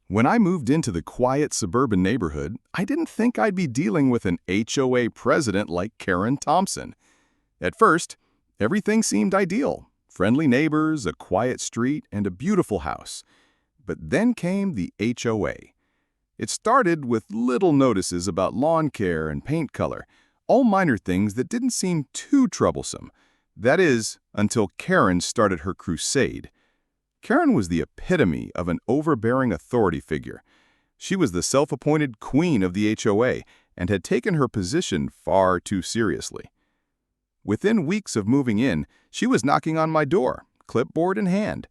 When I moved into the quiet suburban neighborhood, I didn't think I'd be dealing with an HOA president like Karen Thompson. At first, everything seemed ideal. Friendly neighbors, a quiet street, and a beautiful house. But then came the HOA. It started with little notices about lawn care and paint color, all minor things that didn't seem too troublesome. That is, until Karen started her crusade. Karen was the epitome of an overbearing authority figure. She was the self-appointed queen of the HOA and had taken her position far too seriously. Within weeks of moving in, she was knocking on my door, clipboard in hand.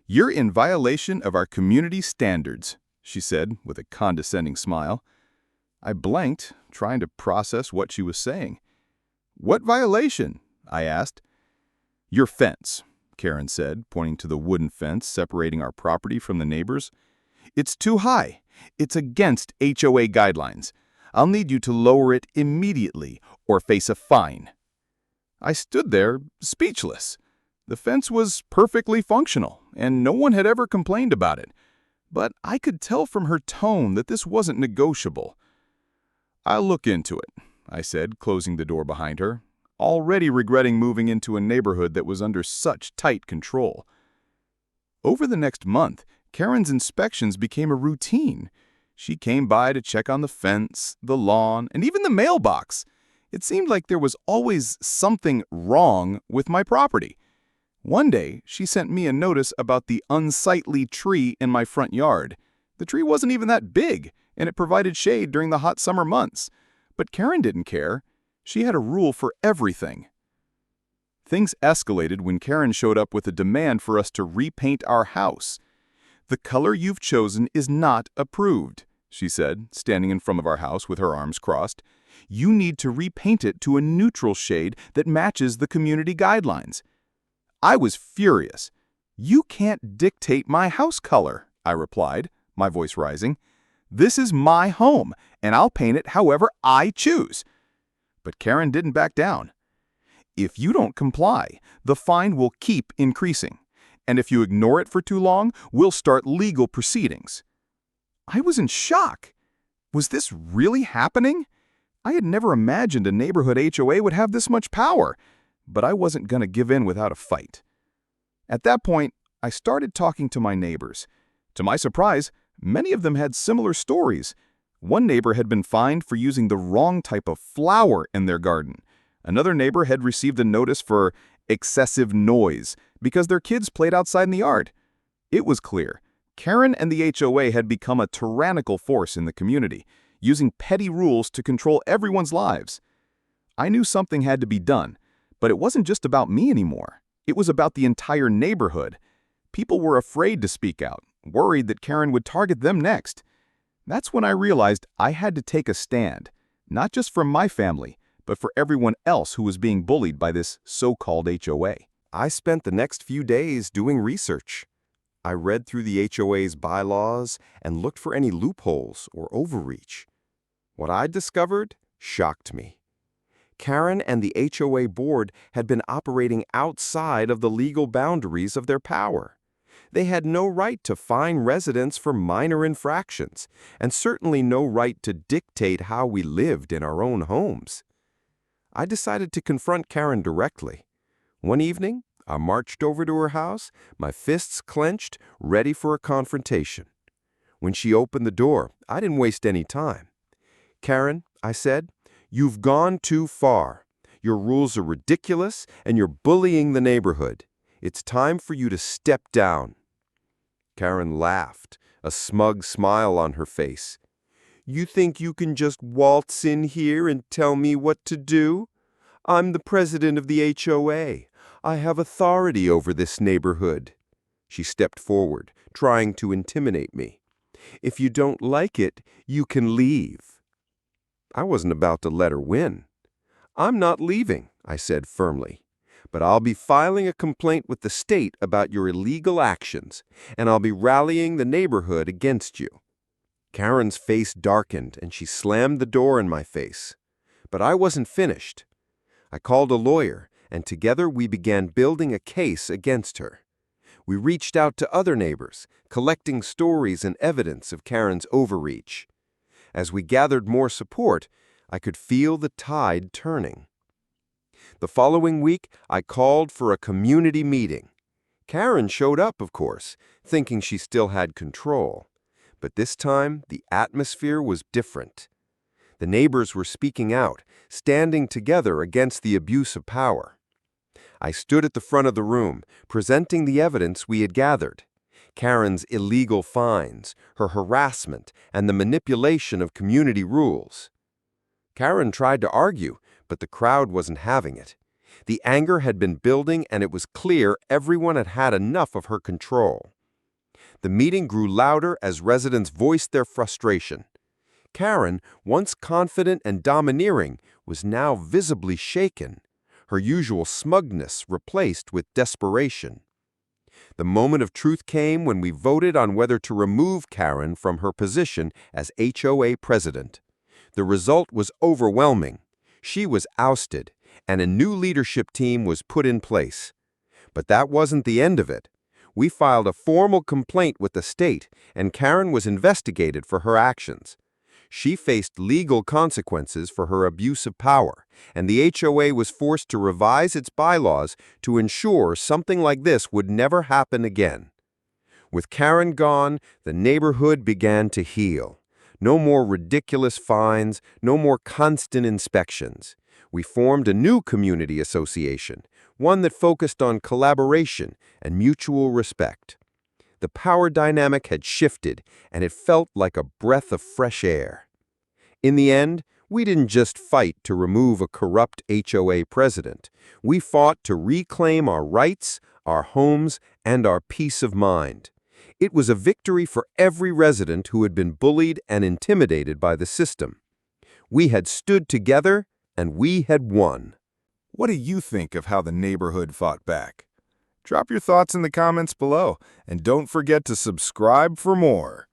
"You're in violation of our community standards," she said with a condescending smile. I blanked, trying to process what she was saying. "What violation?" I asked. "Your fence," Karen said, pointing to the wooden fence separating our property from the neighbors. "It's too high. It's against HOA guidelines. I'll need you to lower it immediately or face a fine." I stood there, speechless. The fence was perfectly functional, and no one had ever complained about it. But I could tell from her tone that this wasn't negotiable. "I'll look into it," I said, closing the door behind her, already regretting moving into a neighborhood that was under such tight control. Over the next month, Karen's inspections became a routine. She came by to check on the fence, the lawn, and even the mailbox. It seemed like there was always something wrong with my property. One day, she sent me a notice about the unsightly tree in my front yard. The tree wasn't even that big, and it provided shade during the hot summer months. But Karen didn't care. She had a rule for everything. Things escalated when Karen showed up with a demand for us to repaint our house. "The color you've chosen is not approved," she said, standing in front of our house with her arms crossed. "You need to repaint it to a neutral shade that matches the community guidelines." I was furious. "You can't dictate my house color," I replied, my voice rising. "This is my home, and I'll paint it however I choose." But Karen didn't back down. "If you don't comply, the fine will keep increasing. And if you ignore it for too long, we'll start legal proceedings." I was in shock. Was this really happening? I had never imagined a neighborhood HOA would have this much power, but I wasn't going to give in without a fight. At that point, I started talking to my neighbors. To my surprise, many of them had similar stories. One neighbor had been fined for using the wrong type of flower in their garden. Another neighbor had received a notice for excessive noise because their kids played outside in the yard. It was clear. Karen and the HOA had become a tyrannical force in the community, using petty rules to control everyone's lives. I knew something had to be done, but it wasn't just about me anymore. It was about the entire neighborhood. People were afraid to speak out, worried that Karen would target them next. That's when I realized I had to take a stand, not just for my family, but for everyone else who was being bullied by this so-called HOA. I spent the next few days doing research. I read through the HOA's bylaws and looked for any loopholes or overreach. What I discovered shocked me. Karen and the HOA board had been operating outside of the legal boundaries of their power. They had no right to fine residents for minor infractions, and certainly no right to dictate how we lived in our own homes. I decided to confront Karen directly. One evening, I marched over to her house, my fists clenched, ready for a confrontation. When she opened the door, I didn't waste any time. "Karen," I said, "you've gone too far. Your rules are ridiculous, and you're bullying the neighborhood. It's time for you to step down." Karen laughed, a smug smile on her face. "You think you can just waltz in here and tell me what to do? I'm the president of the HOA. I have authority over this neighborhood." She stepped forward, trying to intimidate me. "If you don't like it, you can leave." I wasn't about to let her win. "I'm not leaving," I said firmly. "But I'll be filing a complaint with the state about your illegal actions, and I'll be rallying the neighborhood against you." Karen's face darkened, and she slammed the door in my face. But I wasn't finished. I called a lawyer, and together we began building a case against her. We reached out to other neighbors, collecting stories and evidence of Karen's overreach. As we gathered more support, I could feel the tide turning. The following week, I called for a community meeting. Karen showed up, of course, thinking she still had control. But this time, the atmosphere was different. The neighbors were speaking out, standing together against the abuse of power. I stood at the front of the room, presenting the evidence we had gathered. Karen's illegal fines, her harassment, and the manipulation of community rules. Karen tried to argue, but the crowd wasn't having it. The anger had been building, and it was clear everyone had had enough of her control. The meeting grew louder as residents voiced their frustration. Karen, once confident and domineering, was now visibly shaken, her usual smugness replaced with desperation. The moment of truth came when we voted on whether to remove Karen from her position as HOA president. The result was overwhelming. She was ousted, and a new leadership team was put in place. But that wasn't the end of it. We filed a formal complaint with the state, and Karen was investigated for her actions. She faced legal consequences for her abuse of power, and the HOA was forced to revise its bylaws to ensure something like this would never happen again. With Karen gone, the neighborhood began to heal. No more ridiculous fines, no more constant inspections. We formed a new community association, one that focused on collaboration and mutual respect. The power dynamic had shifted, and it felt like a breath of fresh air. In the end, we didn't just fight to remove a corrupt HOA president. We fought to reclaim our rights, our homes, and our peace of mind. It was a victory for every resident who had been bullied and intimidated by the system. We had stood together, and we had won. What do you think of how the neighborhood fought back? Drop your thoughts in the comments below, and don't forget to subscribe for more.